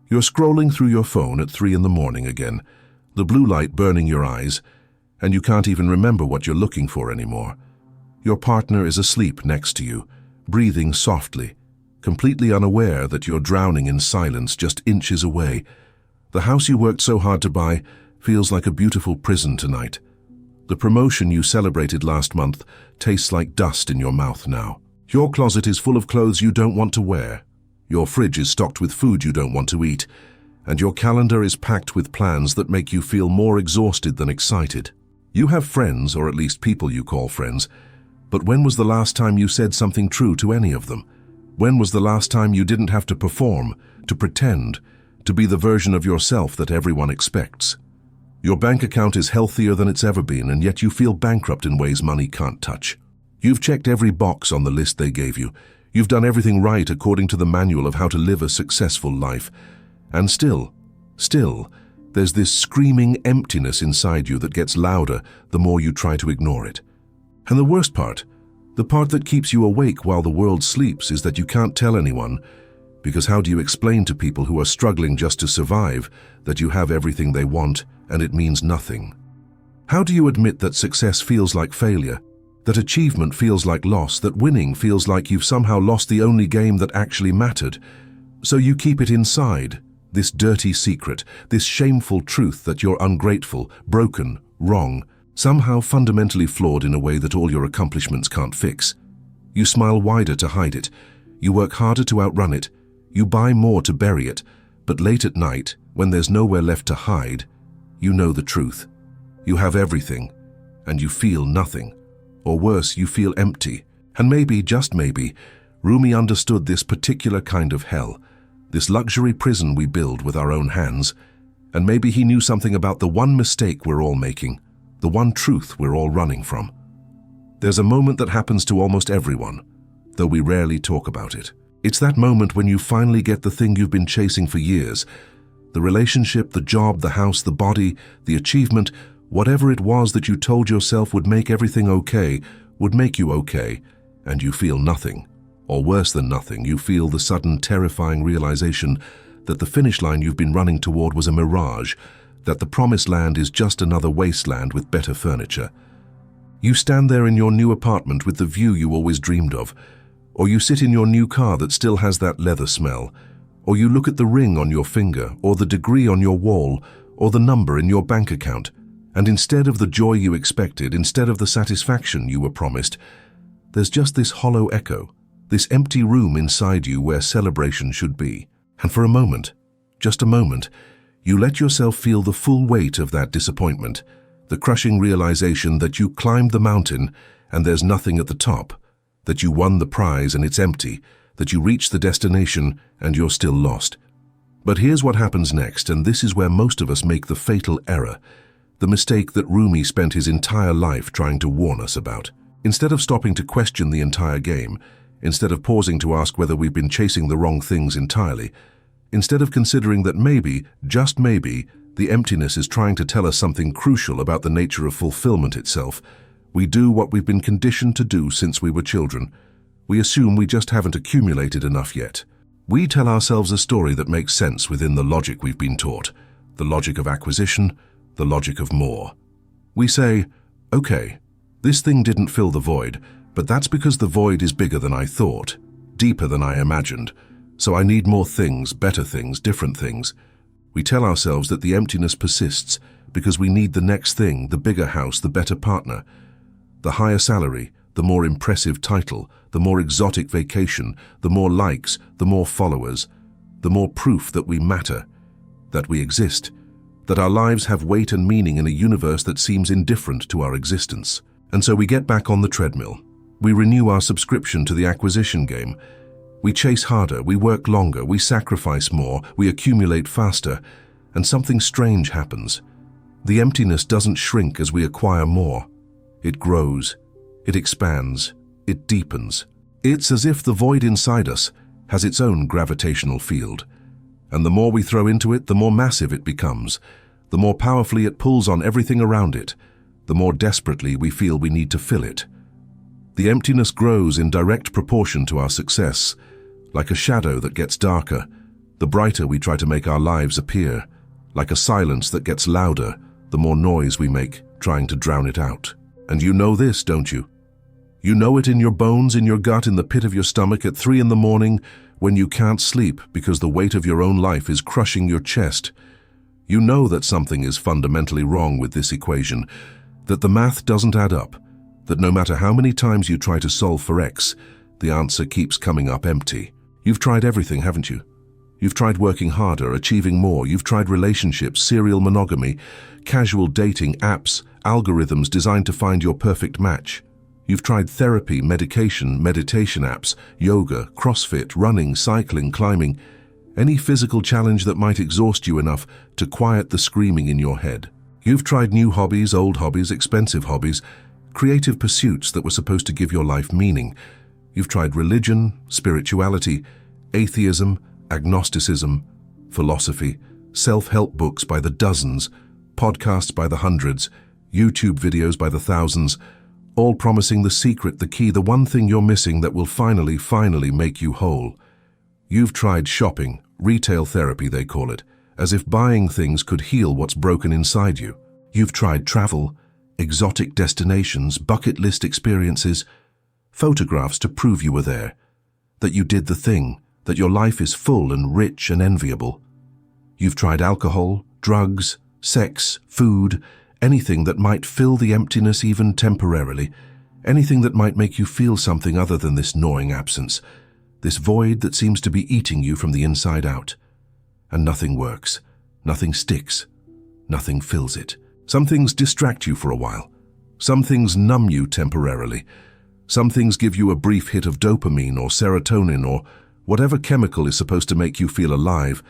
You're scrolling through your phone at 3 in the morning again, the blue light burning your eyes, and you can't even remember what you're looking for anymore. Your partner is asleep next to you, breathing softly, completely unaware that you're drowning in silence just inches away. The house you worked so hard to buy feels like a beautiful prison tonight. The promotion you celebrated last month tastes like dust in your mouth now. Your closet is full of clothes you don't want to wear. Your fridge is stocked with food you don't want to eat. And your calendar is packed with plans that make you feel more exhausted than excited. You have friends, or at least people you call friends, but when was the last time you said something true to any of them? When was the last time you didn't have to perform, to pretend, to be the version of yourself that everyone expects? Your bank account is healthier than it's ever been, and yet you feel bankrupt in ways money can't touch. You've checked every box on the list they gave you. You've done everything right according to the manual of how to live a successful life. And still, there's this screaming emptiness inside you that gets louder the more you try to ignore it. And the worst part, the part that keeps you awake while the world sleeps, is that you can't tell anyone, because how do you explain to people who are struggling just to survive that you have everything they want and it means nothing? How do you admit that success feels like failure, that achievement feels like loss, that winning feels like you've somehow lost the only game that actually mattered? So you keep it inside, this dirty secret, this shameful truth that you're ungrateful, broken, wrong, somehow fundamentally flawed in a way that all your accomplishments can't fix. You smile wider to hide it. You work harder to outrun it. You buy more to bury it. But late at night, when there's nowhere left to hide, you know the truth. You have everything, and you feel nothing. Or worse, you feel empty. And maybe, just maybe, Rumi understood this particular kind of hell, this luxury prison we build with our own hands. And maybe he knew something about the one mistake we're all making, the one truth we're all running from. There's a moment that happens to almost everyone, though we rarely talk about it. It's that moment when you finally get the thing you've been chasing for years. The relationship, the job, the house, the body, the achievement, whatever it was that you told yourself would make everything okay, would make you okay, and you feel nothing. Or worse than nothing, you feel the sudden terrifying realization that the finish line you've been running toward was a mirage, that the promised land is just another wasteland with better furniture. You stand there in your new apartment with the view you always dreamed of, or you sit in your new car that still has that leather smell, or you look at the ring on your finger, or the degree on your wall, or the number in your bank account, and instead of the joy you expected, instead of the satisfaction you were promised, there's just this hollow echo, this empty room inside you where celebration should be. And for a moment, just a moment, you let yourself feel the full weight of that disappointment, the crushing realization that you climbed the mountain and there's nothing at the top, that you won the prize and it's empty, that you reached the destination and you're still lost. But here's what happens next, and this is where most of us make the fatal error, the mistake that Rumi spent his entire life trying to warn us about. Instead of stopping to question the entire game, instead of pausing to ask whether we've been chasing the wrong things entirely, instead of considering that maybe, just maybe, the emptiness is trying to tell us something crucial about the nature of fulfillment itself, we do what we've been conditioned to do since we were children. We assume we just haven't accumulated enough yet. We tell ourselves a story that makes sense within the logic we've been taught, the logic of acquisition, the logic of more. We say, okay, this thing didn't fill the void, but that's because the void is bigger than I thought, deeper than I imagined. So I need more things, better things, different things. We tell ourselves that the emptiness persists because we need the next thing, the bigger house, the better partner, the higher salary, the more impressive title, the more exotic vacation, the more likes, the more followers, the more proof that we matter, that we exist, that our lives have weight and meaning in a universe that seems indifferent to our existence. And so we get back on the treadmill. We renew our subscription to the acquisition game. We chase harder, we work longer, we sacrifice more, we accumulate faster, and something strange happens. The emptiness doesn't shrink as we acquire more. It grows, it expands, it deepens. It's as if the void inside us has its own gravitational field. And the more we throw into it, the more massive it becomes. The more powerfully it pulls on everything around it, the more desperately we feel we need to fill it. The emptiness grows in direct proportion to our success, like a shadow that gets darker. the brighter we try to make our lives appear, like a silence that gets louder the more noise we make trying to drown it out. And you know this, don't you? You know it in your bones, in your gut, in the pit of your stomach at 3 in the morning when you can't sleep because the weight of your own life is crushing your chest. You know that something is fundamentally wrong with this equation, that the math doesn't add up, that no matter how many times you try to solve for X, the answer keeps coming up empty. You've tried everything, haven't you? You've tried working harder, achieving more. You've tried relationships, serial monogamy, casual dating, apps, algorithms designed to find your perfect match. You've tried therapy, medication, meditation apps, yoga, CrossFit, running, cycling, climbing, any physical challenge that might exhaust you enough to quiet the screaming in your head. You've tried new hobbies, old hobbies, expensive hobbies, creative pursuits that were supposed to give your life meaning. You've tried religion, spirituality, atheism, agnosticism, philosophy, self-help books by the dozens, podcasts by the hundreds, YouTube videos by the thousands, all promising the secret, the key, the one thing you're missing that will finally make you whole. You've tried shopping, retail therapy they call it, as if buying things could heal what's broken inside you. You've tried travel, exotic destinations, bucket list experiences, photographs to prove you were there, that you did the thing, that your life is full and rich and enviable. You've tried alcohol, drugs, sex, food, anything that might fill the emptiness even temporarily, anything that might make you feel something other than this gnawing absence, this void that seems to be eating you from the inside out. And nothing works, nothing sticks, nothing fills it. Some things distract you for a while. Some things numb you temporarily. Some things give you a brief hit of dopamine or serotonin or whatever chemical is supposed to make you feel alive,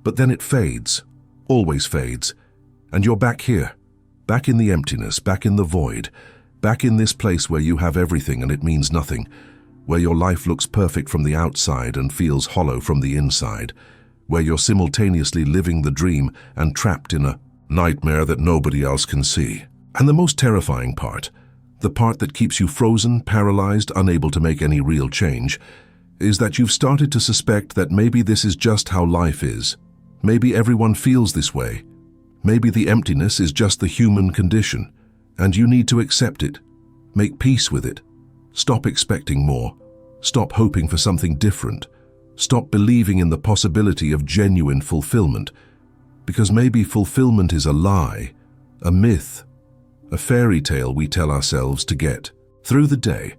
but then it fades, always fades, and you're back here, back in the emptiness, back in the void, back in this place where you have everything and it means nothing, where your life looks perfect from the outside and feels hollow from the inside, where you're simultaneously living the dream and trapped in a nightmare that nobody else can see. And the most terrifying part, the part that keeps you frozen, paralyzed, unable to make any real change, is that you've started to suspect that maybe this is just how life is. Maybe everyone feels this way. Maybe the emptiness is just the human condition, and you need to accept it, make peace with it. Stop expecting more. Stop hoping for something different. Stop believing in the possibility of genuine fulfillment, because maybe fulfillment is a lie, a myth, a fairy tale we tell ourselves to get through the day.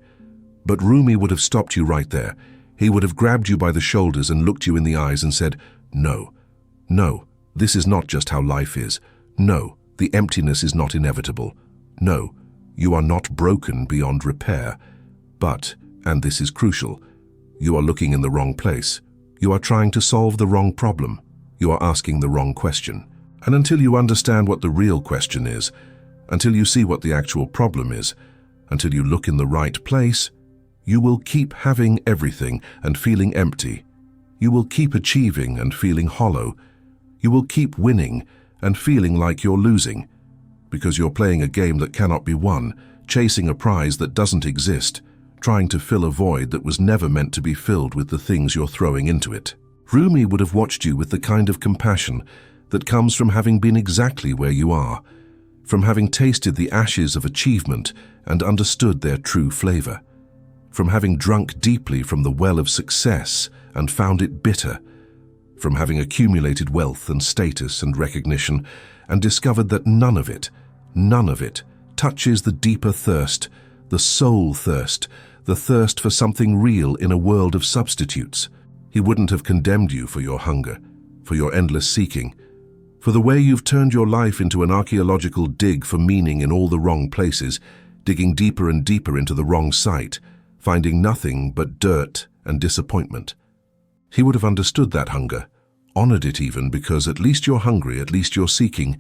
But Rumi would have stopped you right there. He would have grabbed you by the shoulders and looked you in the eyes and said, "No, no, this is not just how life is. No, the emptiness is not inevitable. No, you are not broken beyond repair. But, and this is crucial, you are looking in the wrong place. You are trying to solve the wrong problem. You are asking the wrong question. And until you understand what the real question is, until you see what the actual problem is, until you look in the right place, you will keep having everything and feeling empty. You will keep achieving and feeling hollow. You will keep winning and feeling like you're losing, because you're playing a game that cannot be won, chasing a prize that doesn't exist, trying to fill a void that was never meant to be filled with the things you're throwing into it. Rumi would have watched you with the kind of compassion that comes from having been exactly where you are, from having tasted the ashes of achievement and understood their true flavor, from having drunk deeply from the well of success and found it bitter, from having accumulated wealth and status and recognition and discovered that none of it touches the deeper thirst, the soul thirst, the thirst for something real in a world of substitutes. He wouldn't have condemned you for your hunger, for your endless seeking, for the way you've turned your life into an archaeological dig for meaning in all the wrong places, digging deeper and deeper into the wrong site, finding nothing but dirt and disappointment. He would have understood that hunger, honored it even, because at least you're hungry, at least you're seeking,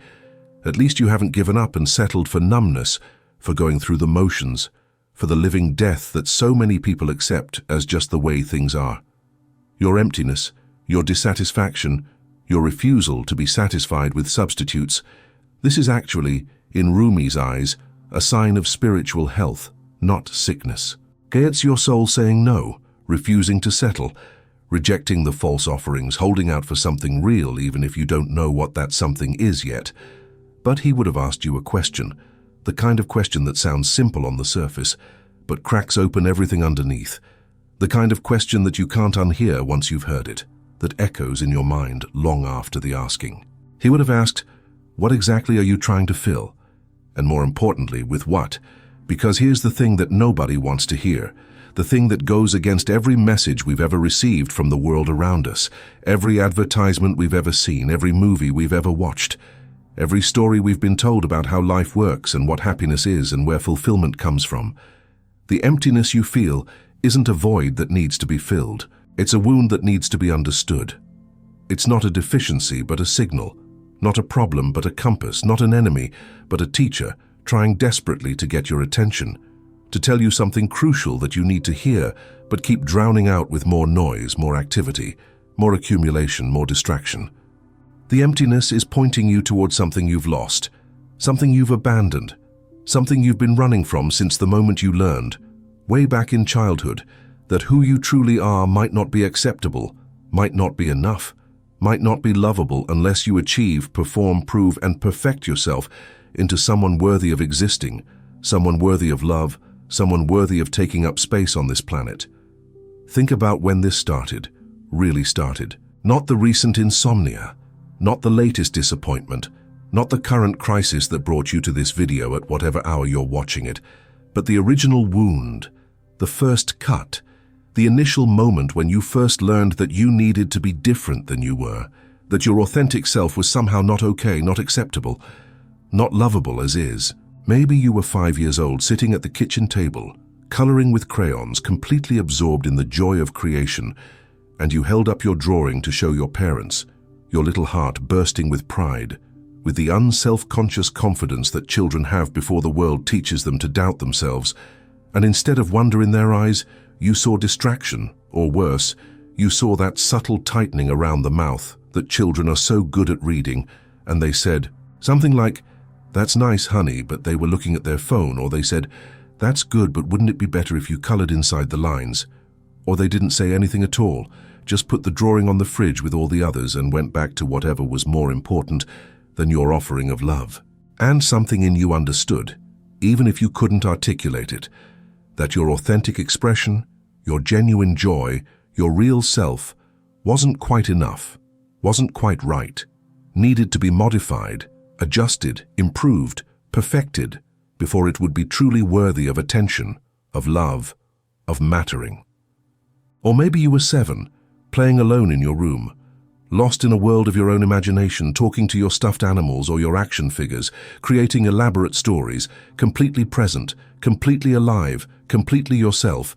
at least you haven't given up and settled for numbness, for going through the motions, for the living death that so many people accept as just the way things are. Your emptiness, your dissatisfaction, your refusal to be satisfied with substitutes, this is actually, in Rumi's eyes, a sign of spiritual health, not sickness. It's your soul saying no, refusing to settle, rejecting the false offerings, holding out for something real even if you don't know what that something is yet. But he would have asked you a question, the kind of question that sounds simple on the surface, but cracks open everything underneath. The kind of question that you can't unhear once you've heard it, that echoes in your mind long after the asking. He would have asked, what exactly are you trying to fill? And more importantly, with what? Because here's the thing that nobody wants to hear, the thing that goes against every message we've ever received from the world around us, every advertisement we've ever seen, every movie we've ever watched, every story we've been told about how life works and what happiness is and where fulfillment comes from. The emptiness you feel isn't a void that needs to be filled. It's a wound that needs to be understood. It's not a deficiency, but a signal. Not a problem, but a compass. Not an enemy, but a teacher trying desperately to get your attention, to tell you something crucial that you need to hear, but keep drowning out with more noise, more activity, more accumulation, more distraction. The emptiness is pointing you towards something you've lost, something you've abandoned, something you've been running from since the moment you learned, way back in childhood, that who you truly are might not be acceptable, might not be enough, might not be lovable unless you achieve, perform, prove, and perfect yourself into someone worthy of existing, someone worthy of love, someone worthy of taking up space on this planet. Think about when this started, really started. Not the recent insomnia, not the latest disappointment, not the current crisis that brought you to this video at whatever hour you're watching it, but the original wound, the first cut, the initial moment when you first learned that you needed to be different than you were, that your authentic self was somehow not okay, not acceptable, not lovable as is. Maybe you were 5 years old, sitting at the kitchen table, coloring with crayons, completely absorbed in the joy of creation, and you held up your drawing to show your parents, your little heart bursting with pride, with the unself-conscious confidence that children have before the world teaches them to doubt themselves, and instead of wonder in their eyes, you saw distraction, or worse, you saw that subtle tightening around the mouth that children are so good at reading, and they said something like, "That's nice, honey," but they were looking at their phone, or they said, "That's good, but wouldn't it be better if you colored inside the lines?" Or they didn't say anything at all, just put the drawing on the fridge with all the others and went back to whatever was more important than your offering of love. And something in you understood, even if you couldn't articulate it, that your authentic expression, your genuine joy, your real self, wasn't quite enough, wasn't quite right, needed to be modified, adjusted, improved, perfected, before it would be truly worthy of attention, of love, of mattering. Or maybe you were 7, playing alone in your room, lost in a world of your own imagination, talking to your stuffed animals or your action figures, creating elaborate stories, completely present, completely alive, completely yourself,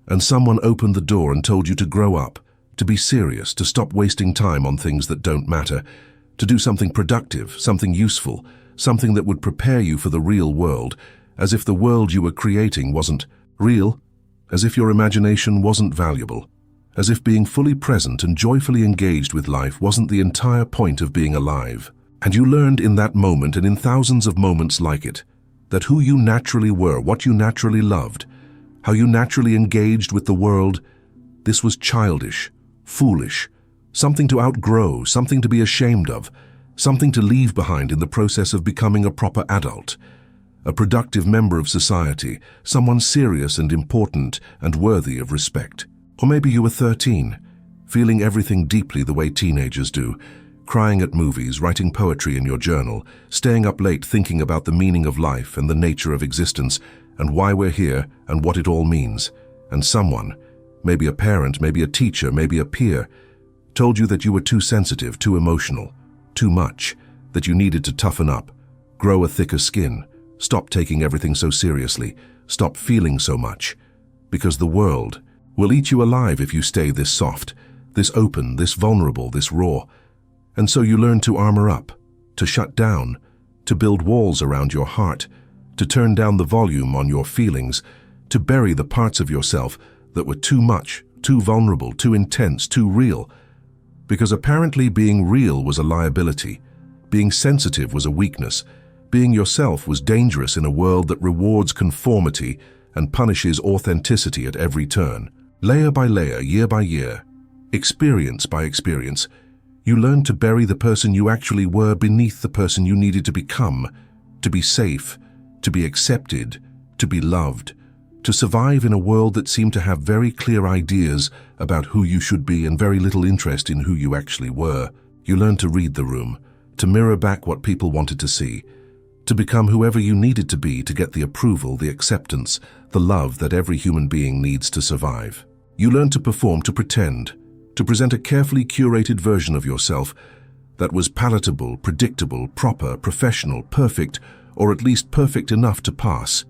and someone opened the door and told you to grow up, to be serious, to stop wasting time on things that don't matter, to do something productive, something useful, something that would prepare you for the real world, as if the world you were creating wasn't real, as if your imagination wasn't valuable, as if being fully present and joyfully engaged with life wasn't the entire point of being alive. And you learned in that moment and in thousands of moments like it, that who you naturally were, what you naturally loved, how you naturally engaged with the world, this was childish, foolish, something to outgrow, something to be ashamed of, something to leave behind in the process of becoming a proper adult, a productive member of society, someone serious and important and worthy of respect. Or maybe you were 13, feeling everything deeply the way teenagers do, crying at movies, writing poetry in your journal, staying up late thinking about the meaning of life and the nature of existence and why we're here and what it all means. And someone, maybe a parent, maybe a teacher, maybe a peer, told you that you were too sensitive, too emotional, too much, that you needed to toughen up, grow a thicker skin, stop taking everything so seriously, stop feeling so much, because the world will eat you alive if you stay this soft, this open, this vulnerable, this raw. And so you learn to armor up, to shut down, to build walls around your heart, to turn down the volume on your feelings, to bury the parts of yourself that were too much, too vulnerable, too intense, too real. Because apparently being real was a liability, being sensitive was a weakness, being yourself was dangerous in a world that rewards conformity and punishes authenticity at every turn. Layer by layer, year by year, Experience by experience, you learned to bury the person you actually were beneath the person you needed to become, to be safe, to be accepted, to be loved, to survive in a world that seemed to have very clear ideas about who you should be and very little interest in who you actually were. You learned to read the room, to mirror back what people wanted to see, to become whoever you needed to be to get the approval, the acceptance, the love that every human being needs to survive. You learned to perform, to pretend, to present a carefully curated version of yourself that was palatable, predictable, proper, professional, perfect, or at least perfect enough to pass,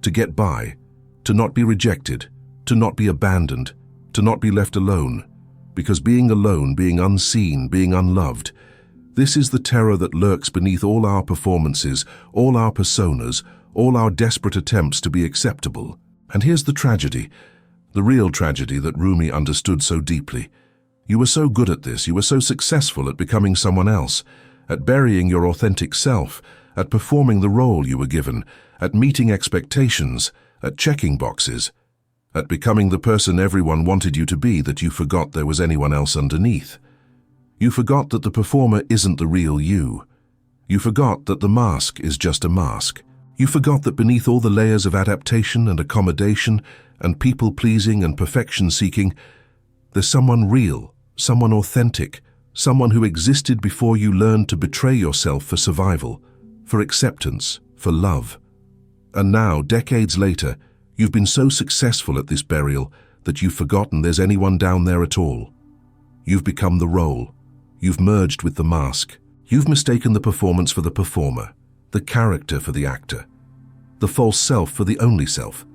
to get by, to not be rejected, to not be abandoned, to not be left alone, because being alone, being unseen, being unloved, this is the terror that lurks beneath all our performances, all our personas, all our desperate attempts to be acceptable. And here's the tragedy, the real tragedy that Rumi understood so deeply. You were so good at this, you were so successful at becoming someone else, at burying your authentic self, at performing the role you were given, at meeting expectations, at checking boxes, at becoming the person everyone wanted you to be, that you forgot there was anyone else underneath. You forgot that the performer isn't the real you. You forgot that the mask is just a mask. You forgot that beneath all the layers of adaptation and accommodation and people-pleasing and perfection-seeking, there's someone real, someone authentic, someone who existed before you learned to betray yourself for survival, for acceptance, for love. And now, decades later, you've been so successful at this burial that you've forgotten there's anyone down there at all. You've become the role. You've merged with the mask. You've mistaken the performance for the performer, the character for the actor, the false self for the only self.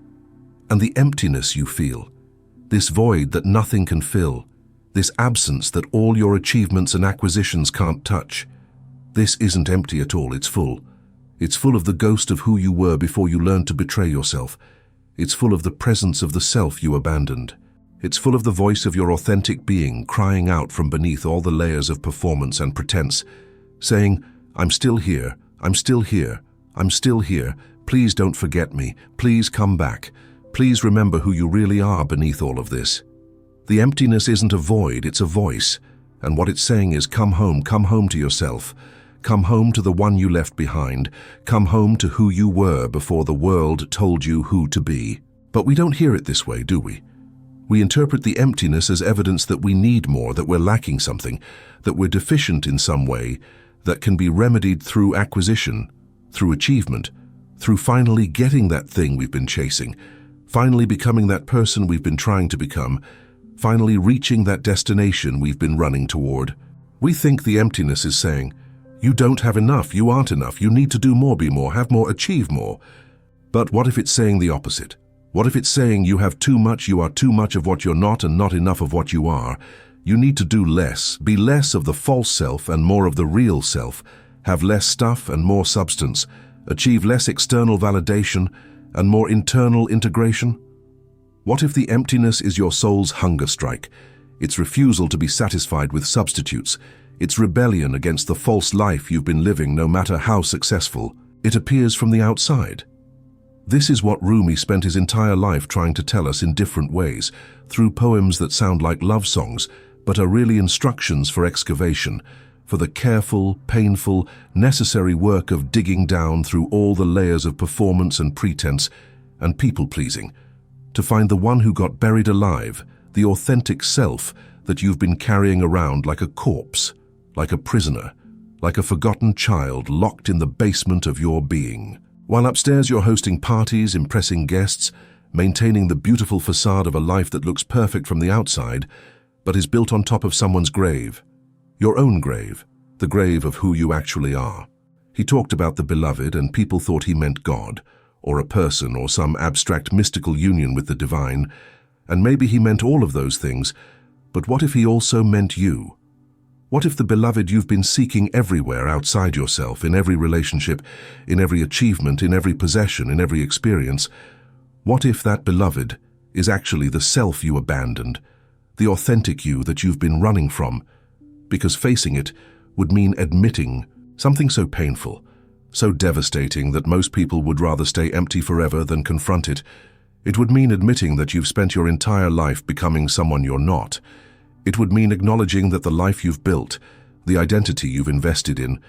And the emptiness you feel, this void that nothing can fill, this absence that all your achievements and acquisitions can't touch, this isn't empty at all, it's full. It's full of the ghost of who you were before you learned to betray yourself. It's full of the presence of the self you abandoned. It's full of the voice of your authentic being crying out from beneath all the layers of performance and pretense, saying, I'm still here, I'm still here, I'm still here, please don't forget me, please come back. Please remember who you really are beneath all of this. The emptiness isn't a void, it's a voice. And what it's saying is, come home to yourself. Come home to the one you left behind. Come home to who you were before the world told you who to be. But we don't hear it this way, do we? We interpret the emptiness as evidence that we need more, that we're lacking something, that we're deficient in some way, that can be remedied through acquisition, through achievement, through finally getting that thing we've been chasing, finally becoming that person we've been trying to become, finally reaching that destination we've been running toward. We think the emptiness is saying, you don't have enough, you aren't enough, you need to do more, be more, have more, achieve more. But what if it's saying the opposite? What if it's saying you have too much, you are too much of what you're not and not enough of what you are? You need to do less, be less of the false self and more of the real self, have less stuff and more substance, achieve less external validation and more internal integration? What if the emptiness is your soul's hunger strike, its refusal to be satisfied with substitutes, its rebellion against the false life you've been living no matter how successful? It appears from the outside. This is what Rumi spent his entire life trying to tell us in different ways, through poems that sound like love songs, but are really instructions for excavation, for the careful, painful, necessary work of digging down through all the layers of performance and pretense and people-pleasing, to find the one who got buried alive, the authentic self that you've been carrying around like a corpse, like a prisoner, like a forgotten child locked in the basement of your being. While upstairs you're hosting parties, impressing guests, maintaining the beautiful facade of a life that looks perfect from the outside, but is built on top of someone's grave. Your own grave, the grave of who you actually are. He talked about the beloved, and people thought he meant God, or a person, or some abstract mystical union with the divine, and maybe he meant all of those things, but what if he also meant you? What if the beloved you've been seeking everywhere outside yourself, in every relationship, in every achievement, in every possession, in every experience, what if that beloved is actually the self you abandoned, the authentic you that you've been running from? Because facing it would mean admitting something so painful, so devastating that most people would rather stay empty forever than confront it. It would mean admitting that you've spent your entire life becoming someone you're not. It would mean acknowledging that the life you've built, the identity you've invested in,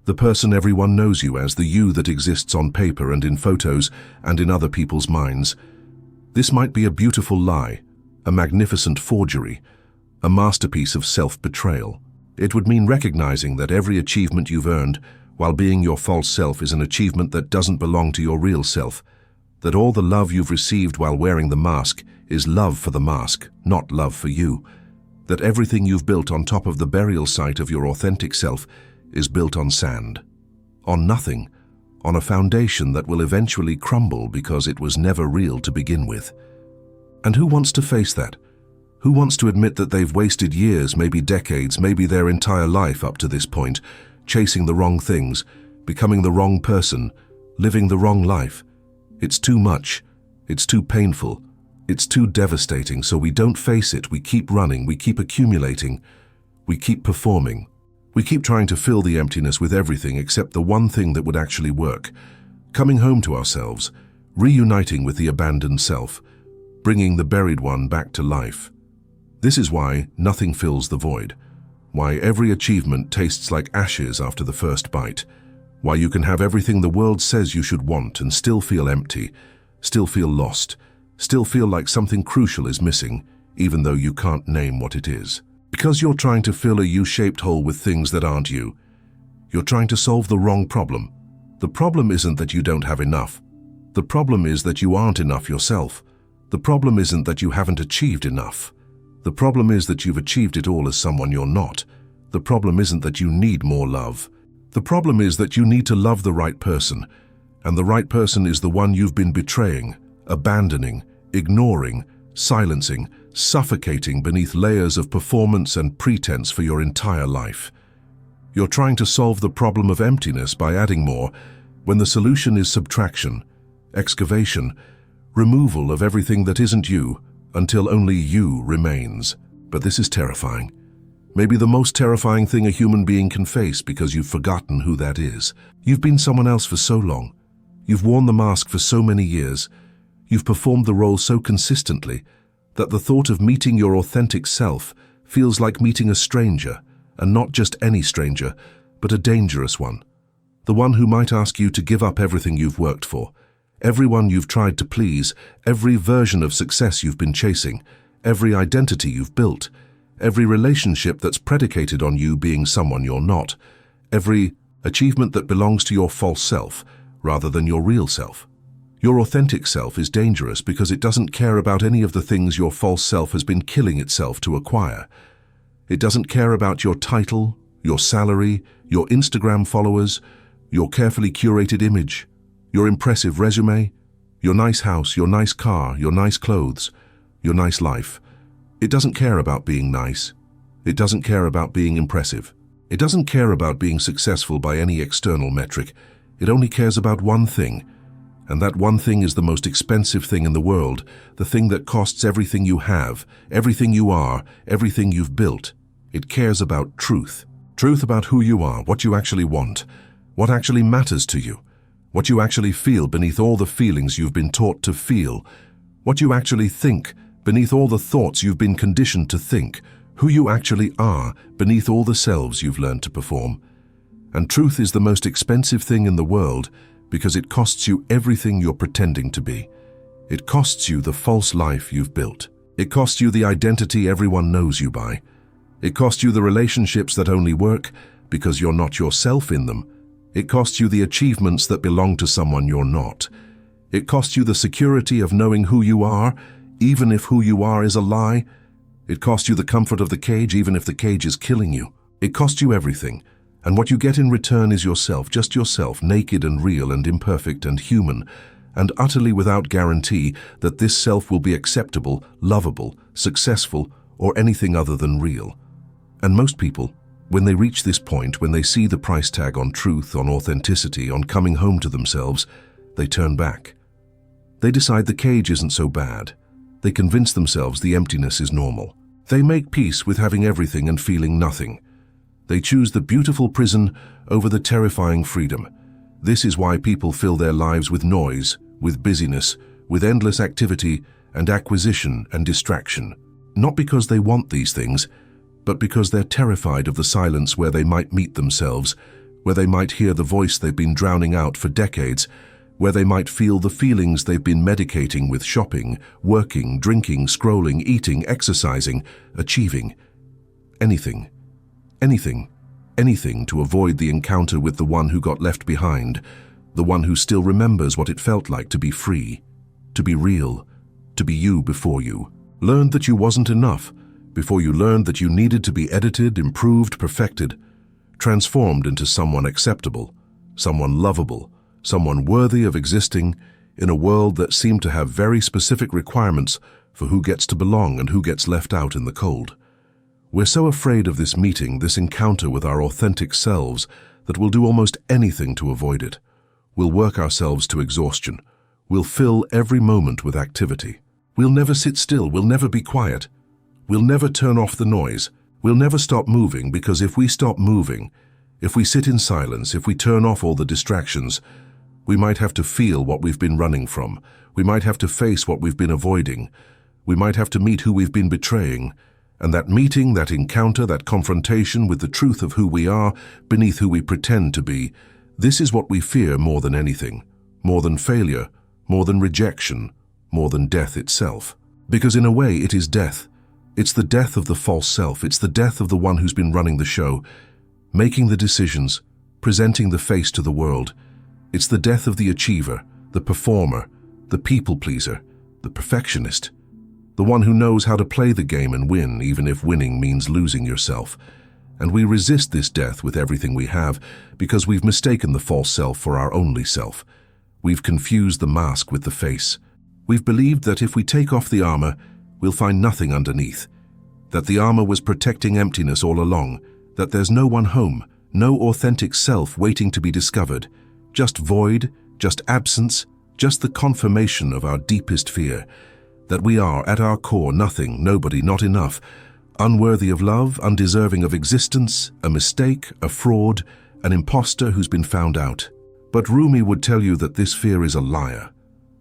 the person everyone knows you as, the you that exists on paper and in photos and in other people's minds, this might be a beautiful lie, a magnificent forgery, a masterpiece of self-betrayal. It would mean recognizing that every achievement you've earned while being your false self is an achievement that doesn't belong to your real self, that all the love you've received while wearing the mask is love for the mask, not love for you, that everything you've built on top of the burial site of your authentic self is built on sand, on nothing, on a foundation that will eventually crumble because it was never real to begin with. And who wants to face that? Who wants to admit that they've wasted years, maybe decades, maybe their entire life up to this point, chasing the wrong things, becoming the wrong person, living the wrong life? It's too much. It's too painful. It's too devastating, so we don't face it. We keep running. We keep accumulating. We keep performing. We keep trying to fill the emptiness with everything except the one thing that would actually work. Coming home to ourselves, reuniting with the abandoned self, bringing the buried one back to life. This is why nothing fills the void, why every achievement tastes like ashes after the first bite, why you can have everything the world says you should want and still feel empty, still feel lost, still feel like something crucial is missing, even though you can't name what it is. Because you're trying to fill a U-shaped hole with things that aren't you. You're trying to solve the wrong problem. The problem isn't that you don't have enough. The problem is that you aren't enough yourself. The problem isn't that you haven't achieved enough. The problem is that you've achieved it all as someone you're not. The problem isn't that you need more love. The problem is that you need to love the right person, and the right person is the one you've been betraying, abandoning, ignoring, silencing, suffocating beneath layers of performance and pretense for your entire life. You're trying to solve the problem of emptiness by adding more, when the solution is subtraction, excavation, removal of everything that isn't you, until only you remains. But this is terrifying. Maybe the most terrifying thing a human being can face, because you've forgotten who that is. You've been someone else for so long. You've worn the mask for so many years. You've performed the role so consistently that the thought of meeting your authentic self feels like meeting a stranger, and not just any stranger, but a dangerous one. The one who might ask you to give up everything you've worked for, everyone you've tried to please, every version of success you've been chasing, every identity you've built, every relationship that's predicated on you being someone you're not, every achievement that belongs to your false self rather than your real self. Your authentic self is dangerous because it doesn't care about any of the things your false self has been killing itself to acquire. It doesn't care about your title, your salary, your Instagram followers, your carefully curated image, your impressive resume, your nice house, your nice car, your nice clothes, your nice life. It doesn't care about being nice. It doesn't care about being impressive. It doesn't care about being successful by any external metric. It only cares about one thing. And that one thing is the most expensive thing in the world, the thing that costs everything you have, everything you are, everything you've built. It cares about truth. Truth about who you are, what you actually want, what actually matters to you, what you actually feel beneath all the feelings you've been taught to feel, what you actually think beneath all the thoughts you've been conditioned to think, who you actually are beneath all the selves you've learned to perform. And truth is the most expensive thing in the world because it costs you everything you're pretending to be. It costs you the false life you've built. It costs you the identity everyone knows you by. It costs you the relationships that only work because you're not yourself in them. It costs you the achievements that belong to someone you're not. It costs you the security of knowing who you are, even if who you are is a lie. It costs you the comfort of the cage, even if the cage is killing you. It costs you everything. And what you get in return is yourself, just yourself, naked and real and imperfect and human, and utterly without guarantee that this self will be acceptable, lovable, successful, or anything other than real. And most people, when they reach this point, when they see the price tag on truth, on authenticity, on coming home to themselves, they turn back. They decide the cage isn't so bad. They convince themselves the emptiness is normal. They make peace with having everything and feeling nothing. They choose the beautiful prison over the terrifying freedom. This is why people fill their lives with noise, with busyness, with endless activity and acquisition and distraction. Not because they want these things, but because they're terrified of the silence where they might meet themselves, where they might hear the voice they've been drowning out for decades, where they might feel the feelings they've been medicating with shopping, working, drinking, scrolling, eating, exercising, achieving. Anything, anything, anything to avoid the encounter with the one who got left behind, the one who still remembers what it felt like to be free, to be real, to be you before you learned that you wasn't enough, before you learned that you needed to be edited, improved, perfected, transformed into someone acceptable, someone lovable, someone worthy of existing in a world that seemed to have very specific requirements for who gets to belong and who gets left out in the cold. We're so afraid of this meeting, this encounter with our authentic selves, that we'll do almost anything to avoid it. We'll work ourselves to exhaustion. We'll fill every moment with activity. We'll never sit still. We'll never be quiet. We'll never turn off the noise. We'll never stop moving, because if we stop moving, if we sit in silence, if we turn off all the distractions, we might have to feel what we've been running from. We might have to face what we've been avoiding. We might have to meet who we've been betraying. And that meeting, that encounter, that confrontation with the truth of who we are beneath who we pretend to be, this is what we fear more than anything, more than failure, more than rejection, more than death itself. Because in a way it is death. It's the death of the false self. It's the death of the one who's been running the show, making the decisions, presenting the face to the world. It's the death of the achiever, the performer, the people pleaser, the perfectionist, the one who knows how to play the game and win, even if winning means losing yourself. And we resist this death with everything we have, because we've mistaken the false self for our only self. We've confused the mask with the face. We've believed that if we take off the armor, we'll find nothing underneath. That the armor was protecting emptiness all along. That there's no one home, no authentic self waiting to be discovered. Just void, just absence, just the confirmation of our deepest fear. That we are, at our core, nothing, nobody, not enough. Unworthy of love, undeserving of existence, a mistake, a fraud, an imposter who's been found out. But Rumi would tell you that this fear is a liar.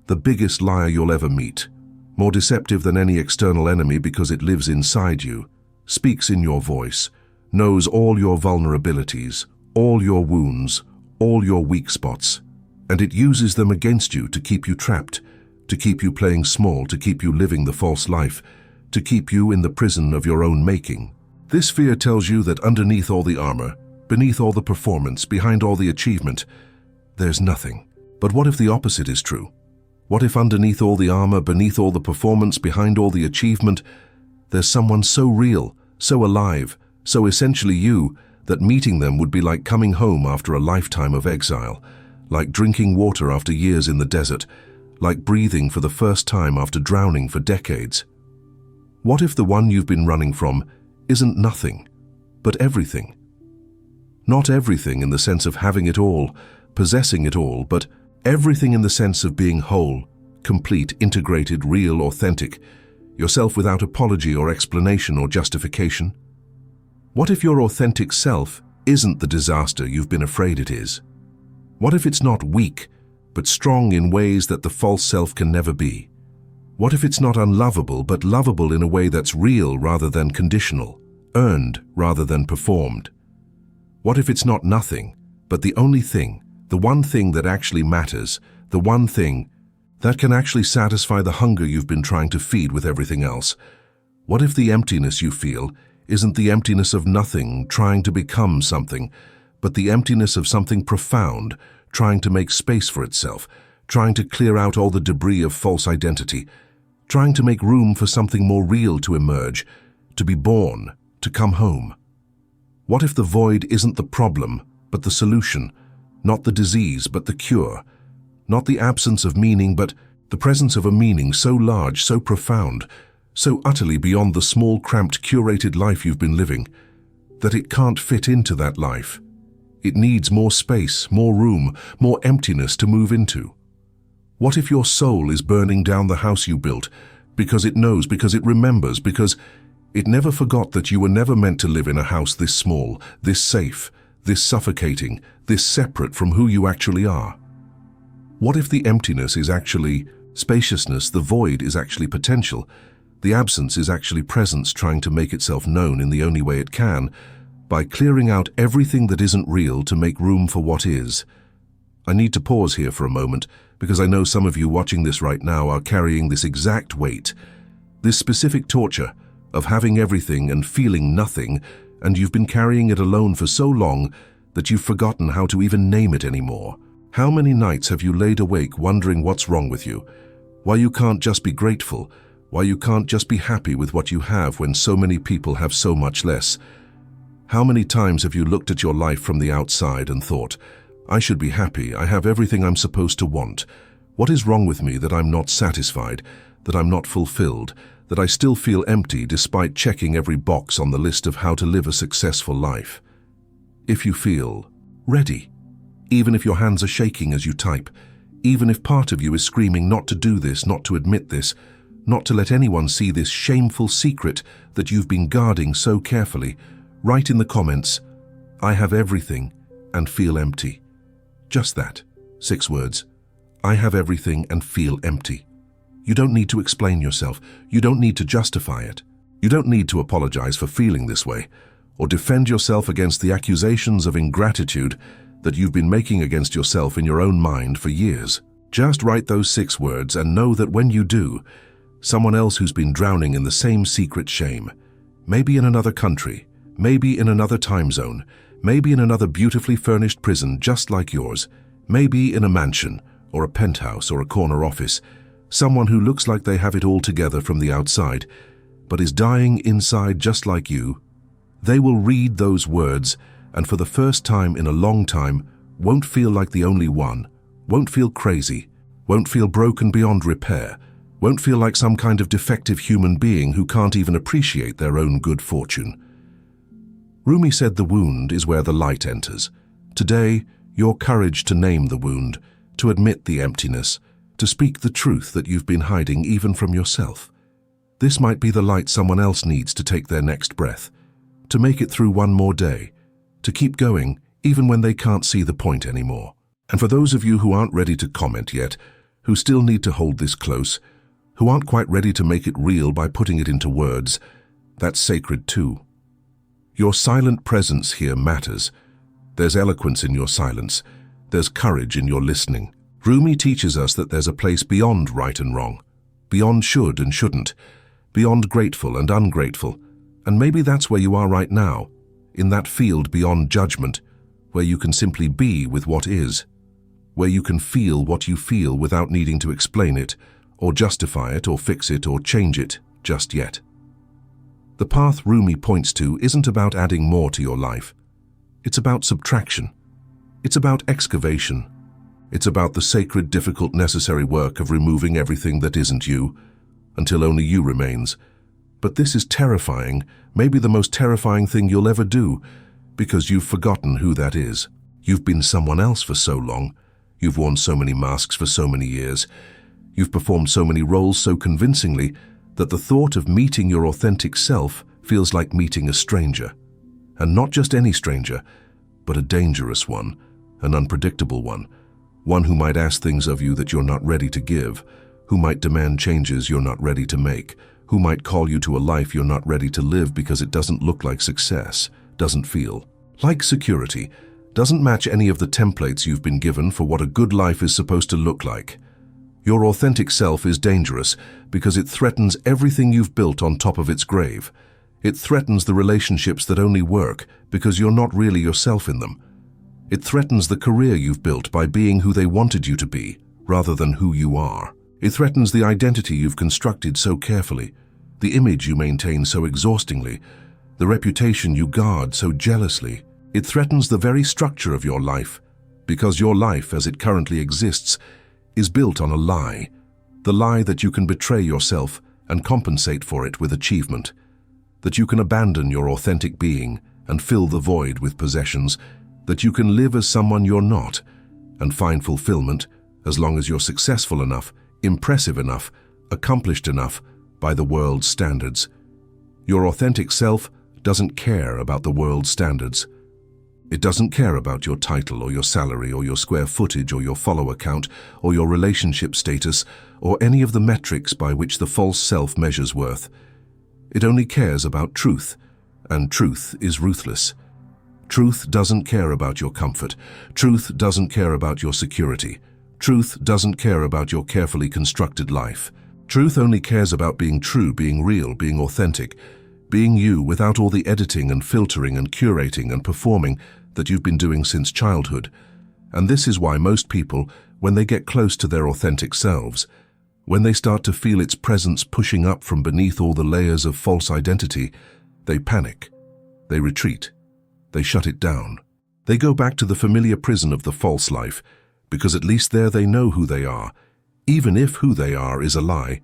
The biggest liar you'll ever meet. More deceptive than any external enemy because it lives inside you, speaks in your voice, knows all your vulnerabilities, all your wounds, all your weak spots, and it uses them against you to keep you trapped, to keep you playing small, to keep you living the false life, to keep you in the prison of your own making. This fear tells you that underneath all the armor, beneath all the performance, behind all the achievement, there's nothing. But what if the opposite is true? What if underneath all the armor, beneath all the performance, behind all the achievement, there's someone so real, so alive, so essentially you, that meeting them would be like coming home after a lifetime of exile, like drinking water after years in the desert, like breathing for the first time after drowning for decades? What if the one you've been running from isn't nothing, but everything? Not everything in the sense of having it all, possessing it all, but everything in the sense of being whole, complete, integrated, real, authentic, yourself without apology or explanation or justification. What if your authentic self isn't the disaster you've been afraid it is? What if it's not weak, but strong in ways that the false self can never be? What if it's not unlovable, but lovable in a way that's real rather than conditional, earned rather than performed? What if it's not nothing, but the only thing, the one thing that actually matters, the one thing that can actually satisfy the hunger you've been trying to feed with everything else? What if the emptiness you feel isn't the emptiness of nothing trying to become something, but the emptiness of something profound, trying to make space for itself, trying to clear out all the debris of false identity, trying to make room for something more real to emerge, to be born, to come home? What if the void isn't the problem, but the solution? Not the disease, but the cure. Not the absence of meaning, but the presence of a meaning so large, so profound, so utterly beyond the small, cramped, curated life you've been living, that it can't fit into that life. It needs more space, more room, more emptiness to move into. What if your soul is burning down the house you built, because it knows, because it remembers, because it never forgot that you were never meant to live in a house this small, this safe, this suffocating, this separate from who you actually are? What if the emptiness is actually spaciousness, the void is actually potential, The absence is actually presence trying to make itself known in the only way it can, by clearing out everything that isn't real to make room for what is. I need to pause here for a moment, because I know some of you watching this right now are carrying this exact weight, this specific torture of having everything and feeling nothing, and you've been carrying it alone for so long that you've forgotten how to even name it anymore. How many nights have you laid awake wondering what's wrong with you? Why you can't just be grateful? Why you can't just be happy with what you have when so many people have so much less? How many times have you looked at your life from the outside and thought, I should be happy, I have everything I'm supposed to want. What is wrong with me that I'm not satisfied, that I'm not fulfilled, that I still feel empty despite checking every box on the list of how to live a successful life? If you feel ready, even if your hands are shaking as you type, even if part of you is screaming not to do this, not to admit this, not to let anyone see this shameful secret that you've been guarding so carefully, write in the comments, I have everything and feel empty. Just that, 6 words. I have everything and feel empty. You don't need to explain yourself. You don't need to justify it. You don't need to apologize for feeling this way, or defend yourself against the accusations of ingratitude that you've been making against yourself in your own mind for years. Just write those 6 words and know that when you do, someone else who's been drowning in the same secret shame, maybe in another country, maybe in another time zone, maybe in another beautifully furnished prison just like yours, maybe in a mansion or a penthouse or a corner office, someone who looks like they have it all together from the outside, but is dying inside just like you, they will read those words and for the first time in a long time won't feel like the only one, won't feel crazy, won't feel broken beyond repair, won't feel like some kind of defective human being who can't even appreciate their own good fortune. Rumi said the wound is where the light enters. Today, your courage to name the wound, to admit the emptiness, to speak the truth that you've been hiding even from yourself. This might be the light someone else needs to take their next breath, to make it through one more day, to keep going even when they can't see the point anymore. And for those of you who aren't ready to comment yet, who still need to hold this close, who aren't quite ready to make it real by putting it into words, that's sacred too. Your silent presence here matters. There's eloquence in your silence. There's courage in your listening. Rumi teaches us that there's a place beyond right and wrong, beyond should and shouldn't, beyond grateful and ungrateful. And maybe that's where you are right now, in that field beyond judgment, where you can simply be with what is, where you can feel what you feel without needing to explain it, or justify it, or fix it, or change it just yet. The path Rumi points to isn't about adding more to your life. It's about subtraction. It's about excavation. It's about the sacred, difficult, necessary work of removing everything that isn't you, until only you remains. But this is terrifying, maybe the most terrifying thing you'll ever do, because you've forgotten who that is. You've been someone else for so long. You've worn so many masks for so many years. You've performed so many roles so convincingly that the thought of meeting your authentic self feels like meeting a stranger. And not just any stranger, but a dangerous one, an unpredictable one who might ask things of you that you're not ready to give, who might demand changes you're not ready to make, who might call you to a life you're not ready to live because it doesn't look like success, doesn't feel like security, doesn't match any of the templates you've been given for what a good life is supposed to look like. Your authentic self is dangerous because it threatens everything you've built on top of its grave. It threatens the relationships that only work because you're not really yourself in them. It threatens the career you've built by being who they wanted you to be, rather than who you are. It threatens the identity you've constructed so carefully, the image you maintain so exhaustingly, the reputation you guard so jealously. It threatens the very structure of your life, because your life as it currently exists is built on a lie, the lie that you can betray yourself and compensate for it with achievement, that you can abandon your authentic being and fill the void with possessions, that you can live as someone you're not and find fulfillment as long as you're successful enough, impressive enough, accomplished enough by the world's standards. Your authentic self doesn't care about the world's standards. It doesn't care about your title or your salary or your square footage or your follower count or your relationship status or any of the metrics by which the false self measures worth. It only cares about truth, and truth is ruthless. Truth doesn't care about your comfort. Truth doesn't care about your security. Truth doesn't care about your carefully constructed life. Truth only cares about being true, being real, being authentic, being you without all the editing and filtering and curating and performing that you've been doing since childhood. And this is why most people, when they get close to their authentic selves, when they start to feel its presence pushing up from beneath all the layers of false identity, they panic, they retreat, they shut it down. They go back to the familiar prison of the false life, because at least there they know who they are, even if who they are is a lie.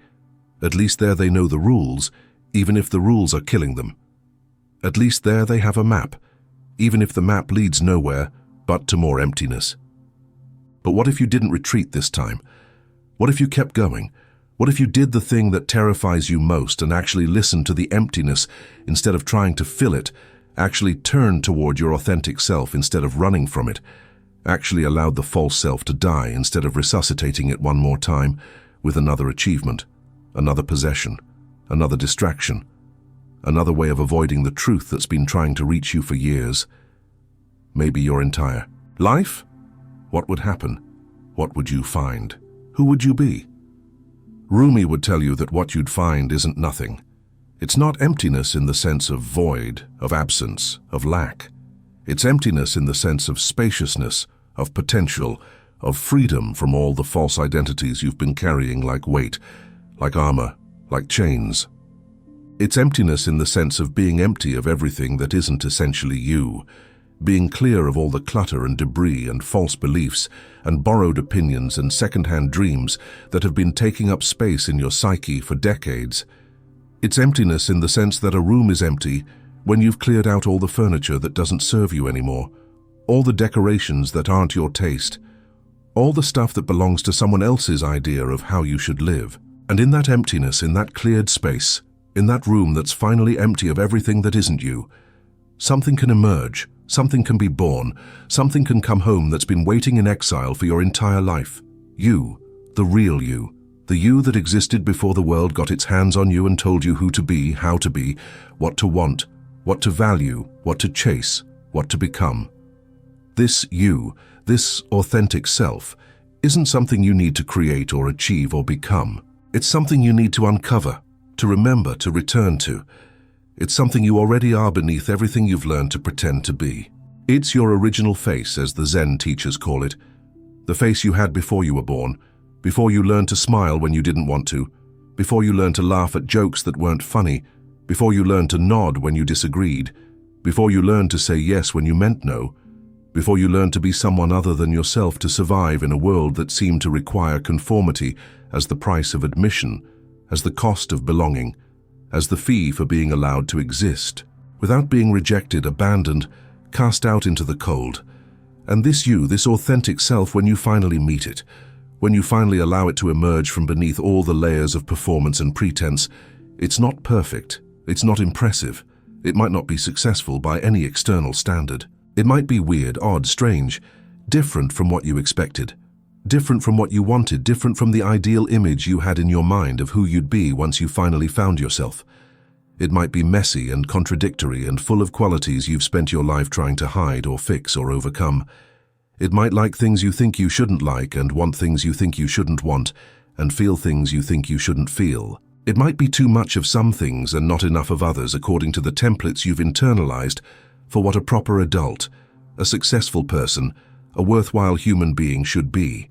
At least there they know the rules, even if the rules are killing them. At least there they have a map, even if the map leads nowhere but to more emptiness. But what if you didn't retreat this time? What if you kept going? What if you did the thing that terrifies you most and actually listened to the emptiness instead of trying to fill it, actually turned toward your authentic self instead of running from it, actually allowed the false self to die instead of resuscitating it one more time with another achievement, another possession, another distraction, another way of avoiding the truth that's been trying to reach you for years, maybe your entire life? What would happen? What would you find? Who would you be? Rumi would tell you that what you'd find isn't nothing. It's not emptiness in the sense of void, of absence, of lack. It's emptiness in the sense of spaciousness, of potential, of freedom from all the false identities you've been carrying like weight, like armor, like chains. It's emptiness in the sense of being empty of everything that isn't essentially you, being clear of all the clutter and debris and false beliefs and borrowed opinions and second-hand dreams that have been taking up space in your psyche for decades. It's emptiness in the sense that a room is empty when you've cleared out all the furniture that doesn't serve you anymore, all the decorations that aren't your taste, all the stuff that belongs to someone else's idea of how you should live. And in that emptiness, in that cleared space, in that room that's finally empty of everything that isn't you, something can emerge, something can be born, something can come home that's been waiting in exile for your entire life. You, the real you, the you that existed before the world got its hands on you and told you who to be, how to be, what to want, what to value, what to chase, what to become. This you, this authentic self, isn't something you need to create or achieve or become. It's something you need to uncover, to remember, to return to. It's something you already are beneath everything you've learned to pretend to be. It's your original face, as the Zen teachers call it. The face you had before you were born, before you learned to smile when you didn't want to, before you learned to laugh at jokes that weren't funny, before you learned to nod when you disagreed, before you learned to say yes when you meant no, before you learned to be someone other than yourself to survive in a world that seemed to require conformity as the price of admission, as the cost of belonging, as the fee for being allowed to exist, without being rejected, abandoned, cast out into the cold. And this you, this authentic self, when you finally meet it, when you finally allow it to emerge from beneath all the layers of performance and pretense, it's not perfect, it's not impressive, it might not be successful by any external standard. It might be weird, odd, strange, different from what you expected, different from what you wanted, different from the ideal image you had in your mind of who you'd be once you finally found yourself. It might be messy and contradictory and full of qualities you've spent your life trying to hide or fix or overcome. It might like things you think you shouldn't like and want things you think you shouldn't want and feel things you think you shouldn't feel. It might be too much of some things and not enough of others according to the templates you've internalized for what a proper adult, a successful person, a worthwhile human being should be.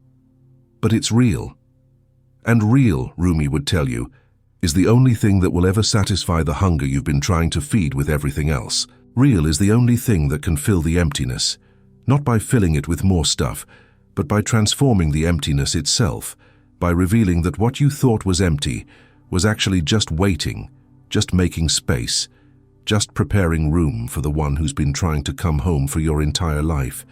But it's real. And real, Rumi would tell you, is the only thing that will ever satisfy the hunger you've been trying to feed with everything else. Real is the only thing that can fill the emptiness, not by filling it with more stuff, but by transforming the emptiness itself, by revealing that what you thought was empty was actually just waiting, just making space, just preparing room for the one who's been trying to come home for your entire life.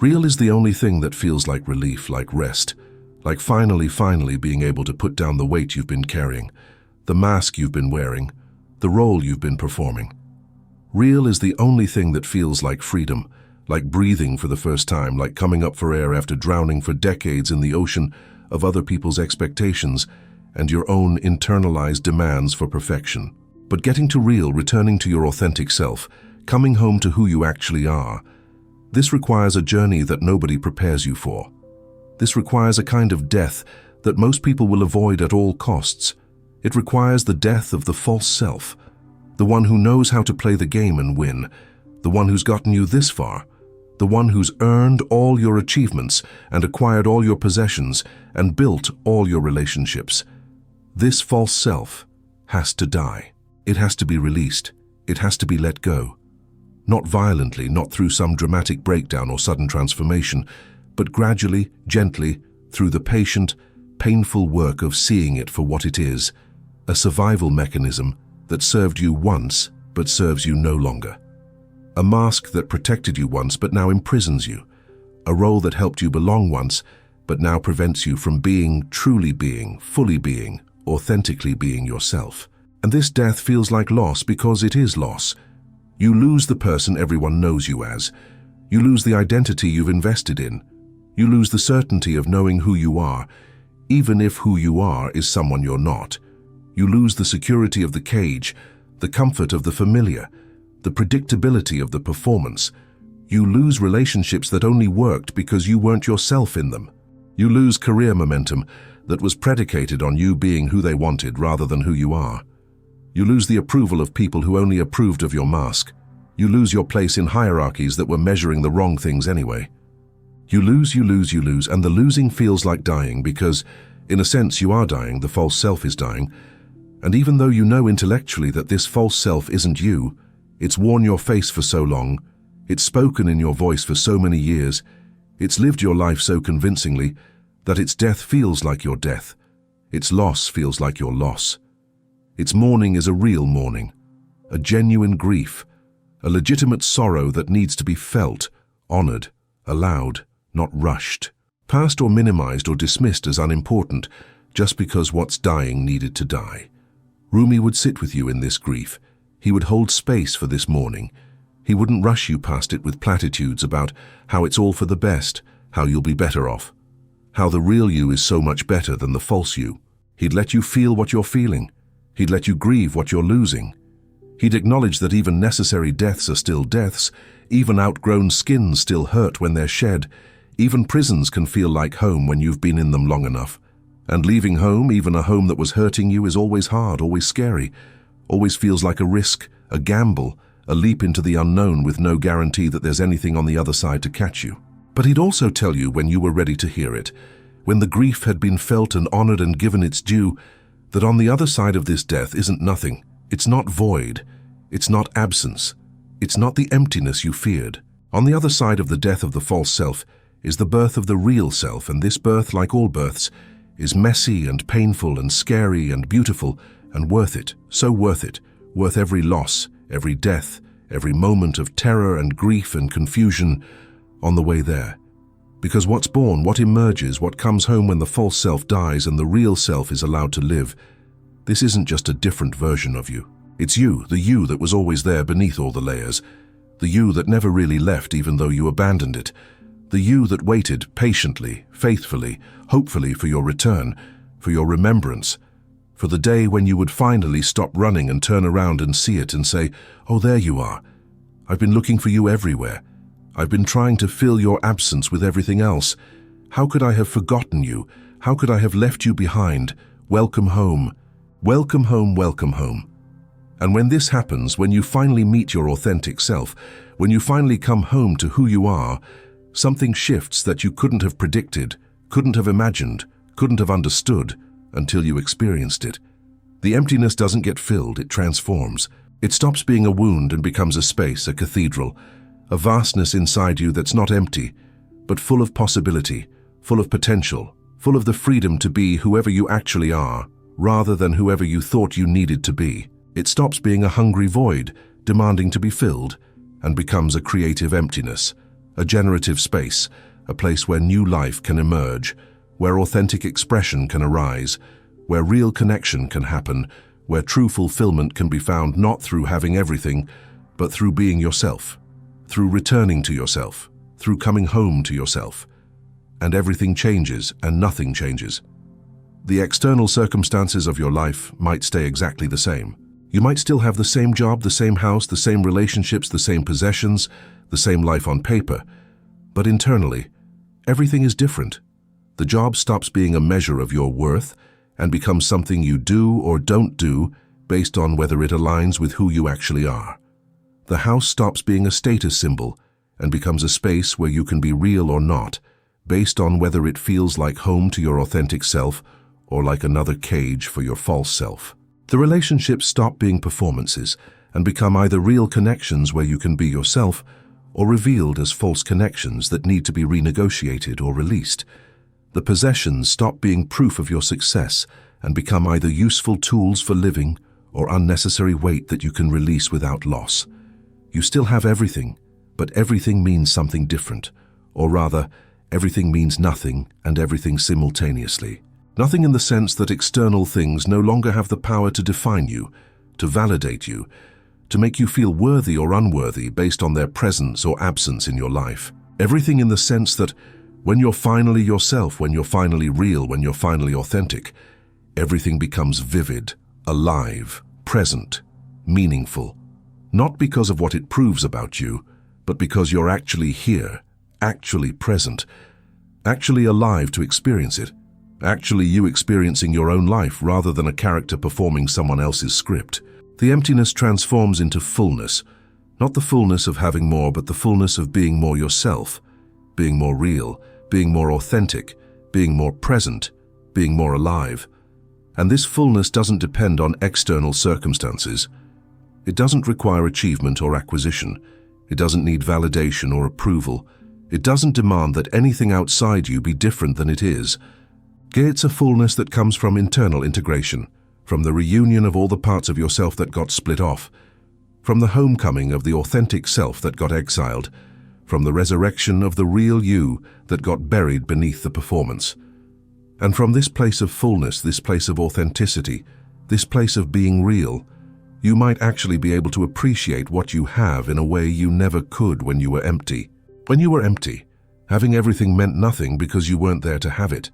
Real is the only thing that feels like relief, like rest, like finally being able to put down the weight you've been carrying, the mask you've been wearing, the role you've been performing. Real is the only thing that feels like freedom, like breathing for the first time, like coming up for air after drowning for decades in the ocean of other people's expectations and your own internalized demands for perfection. But getting to real, returning to your authentic self, coming home to who you actually are, this requires a journey that nobody prepares you for. This requires a kind of death that most people will avoid at all costs. It requires the death of the false self, the one who knows how to play the game and win, the one who's gotten you this far, the one who's earned all your achievements and acquired all your possessions and built all your relationships. This false self has to die. It has to be released. It has to be let go. Not violently, not through some dramatic breakdown or sudden transformation, but gradually, gently, through the patient, painful work of seeing it for what it is, a survival mechanism that served you once but serves you no longer. A mask that protected you once but now imprisons you. A role that helped you belong once but now prevents you from being, truly being, fully being, authentically being yourself. And this death feels like loss because it is loss. You lose the person everyone knows you as. You lose the identity you've invested in. You lose the certainty of knowing who you are, even if who you are is someone you're not. You lose the security of the cage, the comfort of the familiar, the predictability of the performance. You lose relationships that only worked because you weren't yourself in them. You lose career momentum that was predicated on you being who they wanted rather than who you are. You lose the approval of people who only approved of your mask. You lose your place in hierarchies that were measuring the wrong things anyway. You lose, and the losing feels like dying because, in a sense, you are dying, the false self is dying. And even though you know intellectually that this false self isn't you, it's worn your face for so long, it's spoken in your voice for so many years, it's lived your life so convincingly, that its death feels like your death. Its loss feels like your loss. Its mourning is a real mourning, a genuine grief, a legitimate sorrow that needs to be felt, honored, allowed, not rushed, passed or minimized or dismissed as unimportant just because what's dying needed to die. Rumi would sit with you in this grief. He would hold space for this mourning. He wouldn't rush you past it with platitudes about how it's all for the best, how you'll be better off, how the real you is so much better than the false you. He'd let you feel what you're feeling. He'd let you grieve what you're losing. He'd acknowledge that even necessary deaths are still deaths, even outgrown skins still hurt when they're shed, even prisons can feel like home when you've been in them long enough. And leaving home, even a home that was hurting you, is always hard, always scary, always feels like a risk, a gamble, a leap into the unknown with no guarantee that there's anything on the other side to catch you. But he'd also tell you when you were ready to hear it, when the grief had been felt and honored and given its due, that on the other side of this death isn't nothing. It's not void. It's not absence. It's not the emptiness you feared. On the other side of the death of the false self is the birth of the real self, and this birth, like all births, is messy and painful and scary and beautiful and worth it, so worth it, worth every loss, every death, every moment of terror and grief and confusion on the way there. Because what's born, what emerges, what comes home when the false self dies and the real self is allowed to live, this isn't just a different version of you. It's you, the you that was always there beneath all the layers, the you that never really left even though you abandoned it, the you that waited patiently, faithfully, hopefully for your return, for your remembrance, for the day when you would finally stop running and turn around and see it and say, "Oh, there you are. I've been looking for you everywhere. I've been trying to fill your absence with everything else. How could I have forgotten you? How could I have left you behind? Welcome home. Welcome home, welcome home." And when this happens, when you finally meet your authentic self, when you finally come home to who you are, something shifts that you couldn't have predicted, couldn't have imagined, couldn't have understood until you experienced it. The emptiness doesn't get filled, it transforms. It stops being a wound and becomes a space, a cathedral, a vastness inside you that's not empty, but full of possibility, full of potential, full of the freedom to be whoever you actually are, rather than whoever you thought you needed to be. It stops being a hungry void, demanding to be filled, and becomes a creative emptiness, a generative space, a place where new life can emerge, where authentic expression can arise, where real connection can happen, where true fulfillment can be found not through having everything, but through being yourself. through returning to yourself, through coming home to yourself. And everything changes and nothing changes. The external circumstances of your life might stay exactly the same. You might still have the same job, the same house, the same relationships, the same possessions, the same life on paper. But internally, everything is different. The job stops being a measure of your worth and becomes something you do or don't do based on whether it aligns with who you actually are. The house stops being a status symbol and becomes a space where you can be real or not, based on whether it feels like home to your authentic self or like another cage for your false self. The relationships stop being performances and become either real connections where you can be yourself or revealed as false connections that need to be renegotiated or released. The possessions stop being proof of your success and become either useful tools for living or unnecessary weight that you can release without loss. You still have everything, but everything means something different, or rather, everything means nothing and everything simultaneously. Nothing in the sense that external things no longer have the power to define you, to validate you, to make you feel worthy or unworthy based on their presence or absence in your life. Everything in the sense that when you're finally yourself, when you're finally real, when you're finally authentic, everything becomes vivid, alive, present, meaningful. Not because of what it proves about you, but because you're actually here, actually present, actually alive to experience it. Actually you experiencing your own life rather than a character performing someone else's script. The emptiness transforms into fullness, not the fullness of having more, but the fullness of being more yourself, being more real, being more authentic, being more present, being more alive. And this fullness doesn't depend on external circumstances. It doesn't require achievement or acquisition. It doesn't need validation or approval. It doesn't demand that anything outside you be different than it is. It's a fullness that comes from internal integration, from the reunion of all the parts of yourself that got split off, from the homecoming of the authentic self that got exiled, from the resurrection of the real you that got buried beneath the performance. And from this place of fullness, this place of authenticity, this place of being real, you might actually be able to appreciate what you have in a way you never could when you were empty. When you were empty, having everything meant nothing because you weren't there to have it.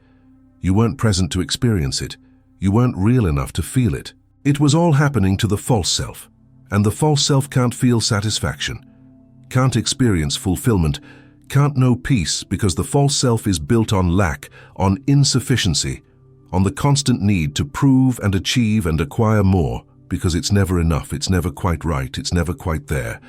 You weren't present to experience it. You weren't real enough to feel it. It was all happening to the false self, and the false self can't feel satisfaction, can't experience fulfillment, can't know peace because the false self is built on lack, on insufficiency, on the constant need to prove and achieve and acquire more because it's never enough, it's never quite right, it's never quite there.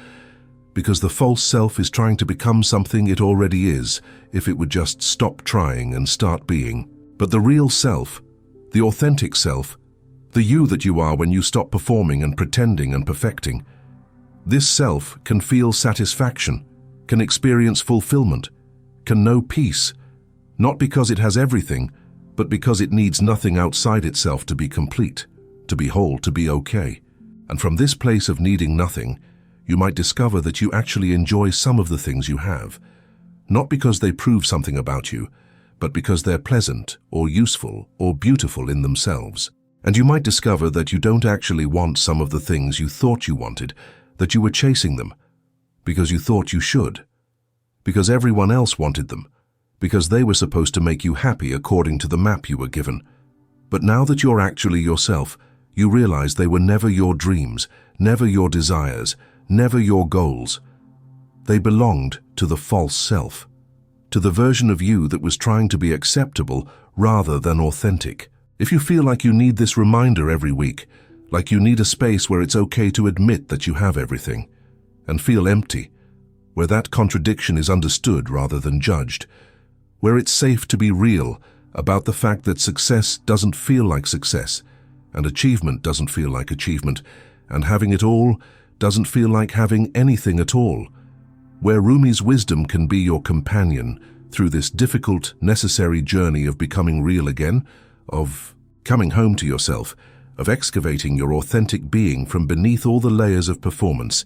Because the false self is trying to become something it already is if it would just stop trying and start being. But the real self, the authentic self, the you that you are when you stop performing and pretending and perfecting, this self can feel satisfaction, can experience fulfillment, can know peace, not because it has everything, but because it needs nothing outside itself to be complete, to be whole, to be okay. And from this place of needing nothing, you might discover that you actually enjoy some of the things you have, not because they prove something about you, but because they're pleasant or useful or beautiful in themselves. And you might discover that you don't actually want some of the things you thought you wanted, that you were chasing them, because you thought you should, because everyone else wanted them, because they were supposed to make you happy according to the map you were given. But now that you're actually yourself, you realize they were never your dreams, never your desires, never your goals. They belonged to the false self, to the version of you that was trying to be acceptable rather than authentic. If you feel like you need this reminder every week, like you need a space where it's okay to admit that you have everything, and feel empty, where that contradiction is understood rather than judged, where it's safe to be real about the fact that success doesn't feel like success, and achievement doesn't feel like achievement, and having it all doesn't feel like having anything at all, where Rumi's wisdom can be your companion through this difficult, necessary journey of becoming real again, of coming home to yourself, of excavating your authentic being from beneath all the layers of performance.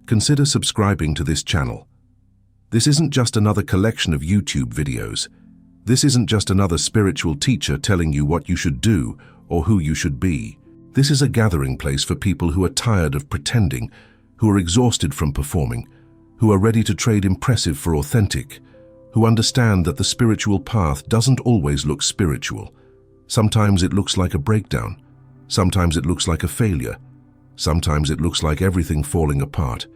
Consider subscribing to this channel. This isn't just another collection of YouTube videos. This isn't just another spiritual teacher telling you what you should do or who you should be. This is a gathering place for people who are tired of pretending, who are exhausted from performing, who are ready to trade impressive for authentic, who understand that the spiritual path doesn't always look spiritual. Sometimes it looks like a breakdown. Sometimes it looks like a failure. Sometimes it looks like everything falling apart,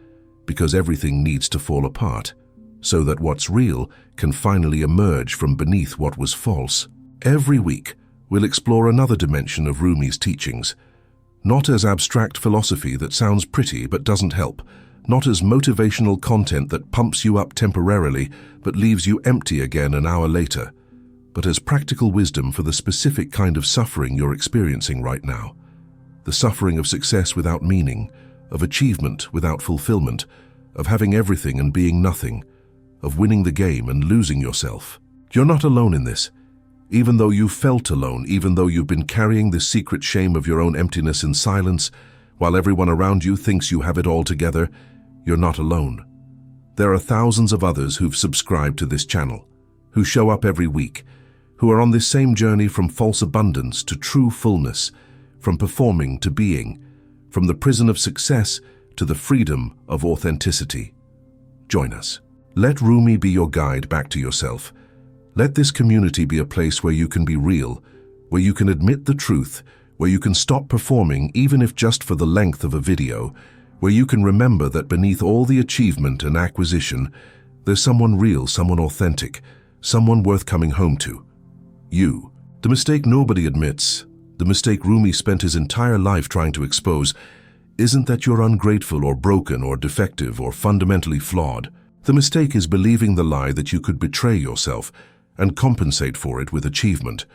because everything needs to fall apart, so that what's real can finally emerge from beneath what was false. Every week, we'll explore another dimension of Rumi's teachings, not as abstract philosophy that sounds pretty but doesn't help, not as motivational content that pumps you up temporarily but leaves you empty again an hour later, but as practical wisdom for the specific kind of suffering you're experiencing right now. The suffering of success without meaning, of achievement without fulfillment, of having everything and being nothing, of winning the game and losing yourself. You're not alone in this. Even though you've felt alone, even though you've been carrying this secret shame of your own emptiness in silence, while everyone around you thinks you have it all together, you're not alone. There are thousands of others who've subscribed to this channel, who show up every week, who are on this same journey from false abundance to true fullness, from performing to being, from the prison of success to the freedom of authenticity. Join us. Let Rumi be your guide back to yourself. Let this community be a place where you can be real, where you can admit the truth, where you can stop performing even if just for the length of a video, where you can remember that beneath all the achievement and acquisition, there's someone real, someone authentic, someone worth coming home to. You. The mistake nobody admits, the mistake Rumi spent his entire life trying to expose, isn't that you're ungrateful or broken or defective or fundamentally flawed. The mistake is believing the lie that you could betray yourself and compensate for it with achievement,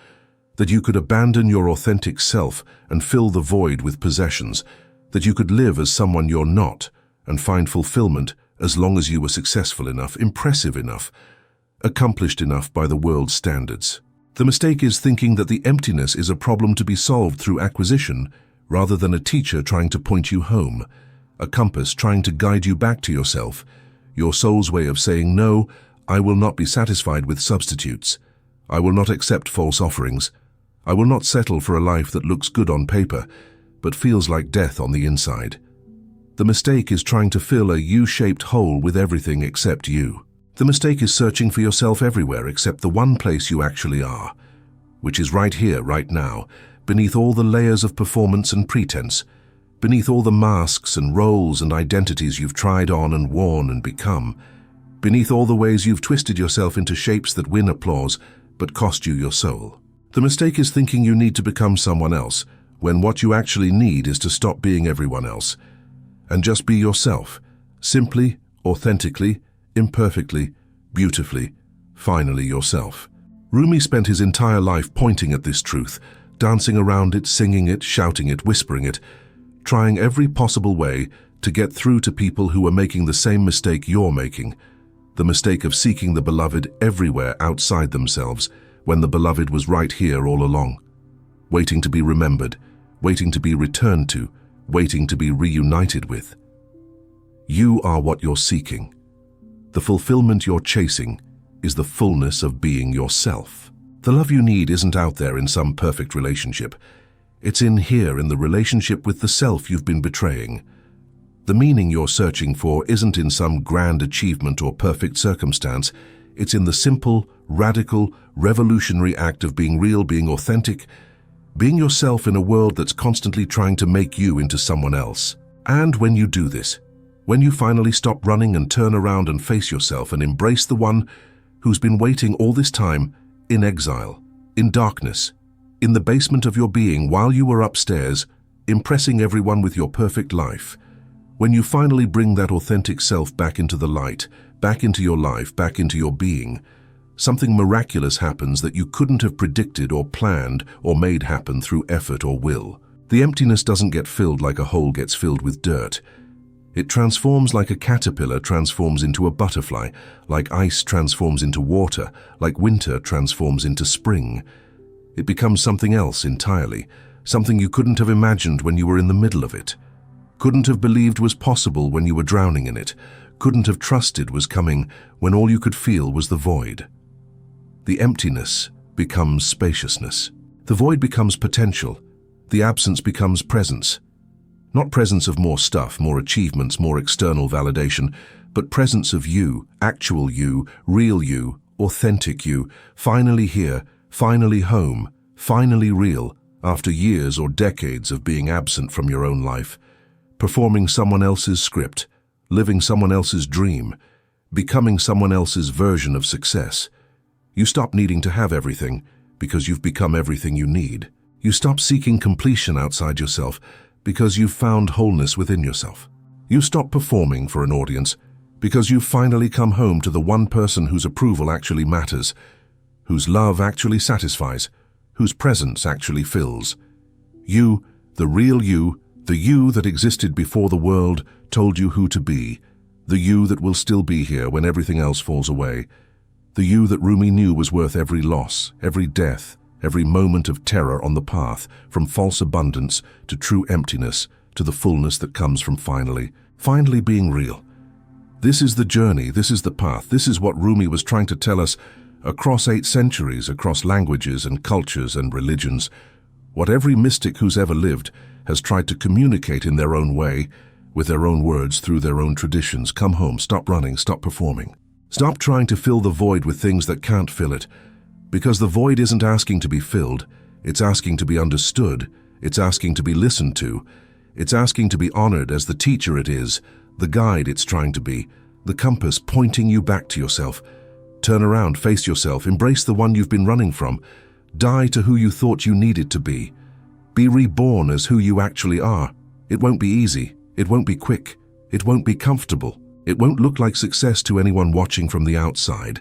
that you could abandon your authentic self and fill the void with possessions, that you could live as someone you're not and find fulfillment as long as you were successful enough, impressive enough, accomplished enough by the world's standards. The mistake is thinking that the emptiness is a problem to be solved through acquisition rather than a teacher trying to point you home, a compass trying to guide you back to yourself, your soul's way of saying, no, I will not be satisfied with substitutes. I will not accept false offerings. I will not settle for a life that looks good on paper, but feels like death on the inside. The mistake is trying to fill a U-shaped hole with everything except you. The mistake is searching for yourself everywhere except the one place you actually are, which is right here, right now, beneath all the layers of performance and pretense, beneath all the masks and roles and identities you've tried on and worn and become, beneath all the ways you've twisted yourself into shapes that win applause but cost you your soul. The mistake is thinking you need to become someone else, when what you actually need is to stop being everyone else and just be yourself, simply, authentically, imperfectly, beautifully, finally yourself. Rumi spent his entire life pointing at this truth, dancing around it, singing it, shouting it, whispering it, trying every possible way to get through to people who are making the same mistake you're making, the mistake of seeking the beloved everywhere outside themselves when the beloved was right here all along, waiting to be remembered, waiting to be returned to, waiting to be reunited with. You are what you're seeking. The fulfillment you're chasing is the fullness of being yourself. The love you need isn't out there in some perfect relationship. It's in here, in the relationship with the self you've been betraying. The meaning you're searching for isn't in some grand achievement or perfect circumstance. It's in the simple, radical, revolutionary act of being real, being authentic, being yourself in a world that's constantly trying to make you into someone else. And when you do this, when you finally stop running and turn around and face yourself and embrace the one who's been waiting all this time, in exile, in darkness, in the basement of your being while you were upstairs, impressing everyone with your perfect life, when you finally bring that authentic self back into the light, back into your life, back into your being, something miraculous happens that you couldn't have predicted or planned or made happen through effort or will. The emptiness doesn't get filled like a hole gets filled with dirt. It transforms like a caterpillar transforms into a butterfly, like ice transforms into water, like winter transforms into spring. It becomes something else entirely, something you couldn't have imagined when you were in the middle of it, couldn't have believed was possible when you were drowning in it, couldn't have trusted was coming when all you could feel was the void. The emptiness becomes spaciousness. The void becomes potential. The absence becomes presence. Not presence of more stuff, more achievements, more external validation, but presence of you, actual you, real you, authentic you, finally here, finally home, finally real, after years or decades of being absent from your own life, performing someone else's script, living someone else's dream, becoming someone else's version of success. You stop needing to have everything because you've become everything you need. You stop seeking completion outside yourself because you've found wholeness within yourself. You stop performing for an audience because you've finally come home to the one person whose approval actually matters, whose love actually satisfies, whose presence actually fills. You, the real you, the you that existed before the world told you who to be, the you that will still be here when everything else falls away, the you that Rumi knew was worth every loss, every death, every moment of terror on the path, from false abundance to true emptiness, to the fullness that comes from finally being real. This is the journey, this is the path, this is what Rumi was trying to tell us across 8 centuries, across languages and cultures and religions. What every mystic who's ever lived has tried to communicate in their own way, with their own words, through their own traditions. Come home, stop running, stop performing. Stop trying to fill the void with things that can't fill it, because the void isn't asking to be filled, it's asking to be understood, it's asking to be listened to, it's asking to be honored as the teacher it is, the guide it's trying to be, the compass pointing you back to yourself. Turn around, face yourself, embrace the one you've been running from, die to who you thought you needed to be. Be reborn as who you actually are. It won't be easy, it won't be quick, it won't be comfortable, it won't look like success to anyone watching from the outside.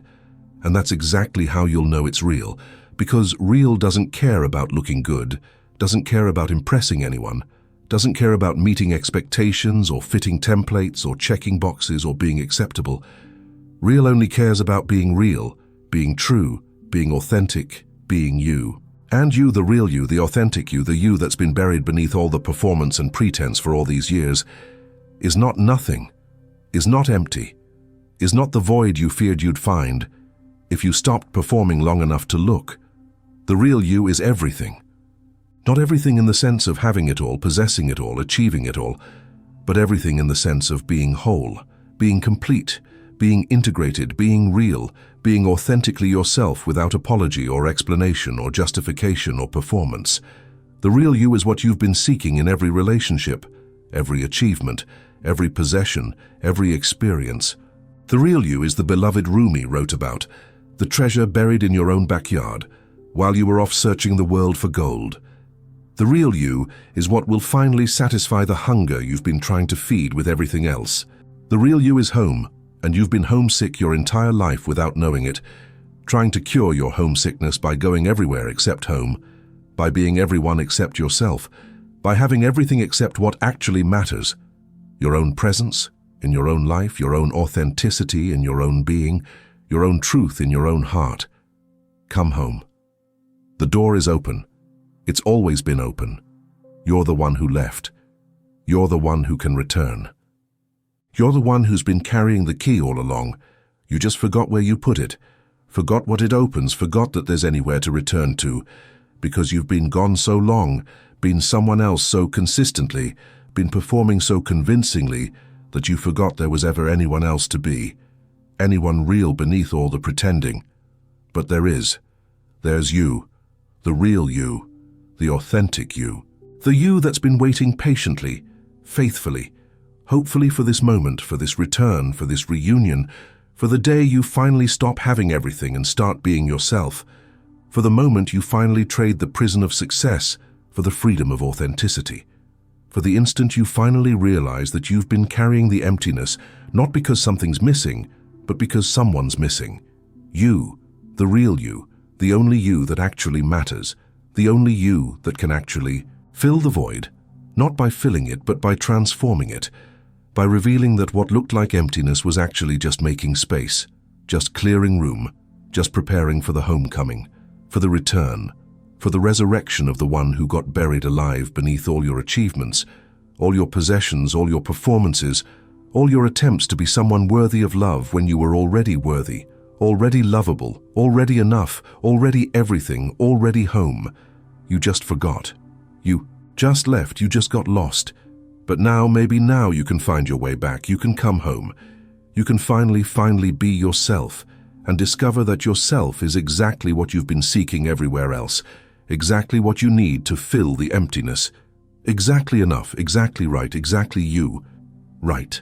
And that's exactly how you'll know it's real, because real doesn't care about looking good, doesn't care about impressing anyone, doesn't care about meeting expectations or fitting templates or checking boxes or being acceptable. Real only cares about being real, being true, being authentic, being you. And you, the real you, the authentic you, the you that's been buried beneath all the performance and pretense for all these years, is not nothing, is not empty, is not the void you feared you'd find if you stopped performing long enough to look. The real you is everything. Not everything in the sense of having it all, possessing it all, achieving it all, but everything in the sense of being whole, being complete, being integrated, being real, being authentically yourself without apology or explanation or justification or performance. The real you is what you've been seeking in every relationship, every achievement, every possession, every experience. The real you is the beloved Rumi wrote about, the treasure buried in your own backyard, while you were off searching the world for gold. The real you is what will finally satisfy the hunger you've been trying to feed with everything else. The real you is home, and you've been homesick your entire life without knowing it, trying to cure your homesickness by going everywhere except home, by being everyone except yourself, by having everything except what actually matters, your own presence in your own life, your own authenticity in your own being, your own truth in your own heart. Come home. The door is open. It's always been open. You're the one who left. You're the one who can return. You're the one who's been carrying the key all along. You just forgot where you put it, forgot what it opens, forgot that there's anywhere to return to, because you've been gone so long, been someone else so consistently, been performing so convincingly, that you forgot there was ever anyone else to be, anyone real beneath all the pretending. But there is. There's you, the real you, the authentic you, the you that's been waiting patiently, faithfully, hopefully for this moment, for this return, for this reunion, for the day you finally stop having everything and start being yourself, for the moment you finally trade the prison of success for the freedom of authenticity, for the instant you finally realize that you've been carrying the emptiness not because something's missing, but because someone's missing. You, the real you, the only you that actually matters, the only you that can actually fill the void, not by filling it, but by transforming it, by revealing that what looked like emptiness was actually just making space, just clearing room, just preparing for the homecoming, for the return, for the resurrection of the one who got buried alive beneath all your achievements, all your possessions, all your performances, all your attempts to be someone worthy of love when you were already worthy, already lovable, already enough, already everything, already home. You just forgot. You just left, you just got lost. But now, maybe now you can find your way back. You can come home. You can finally be yourself and discover that yourself is exactly what you've been seeking everywhere else, exactly what you need to fill the emptiness. Exactly enough, exactly right, exactly you. Right.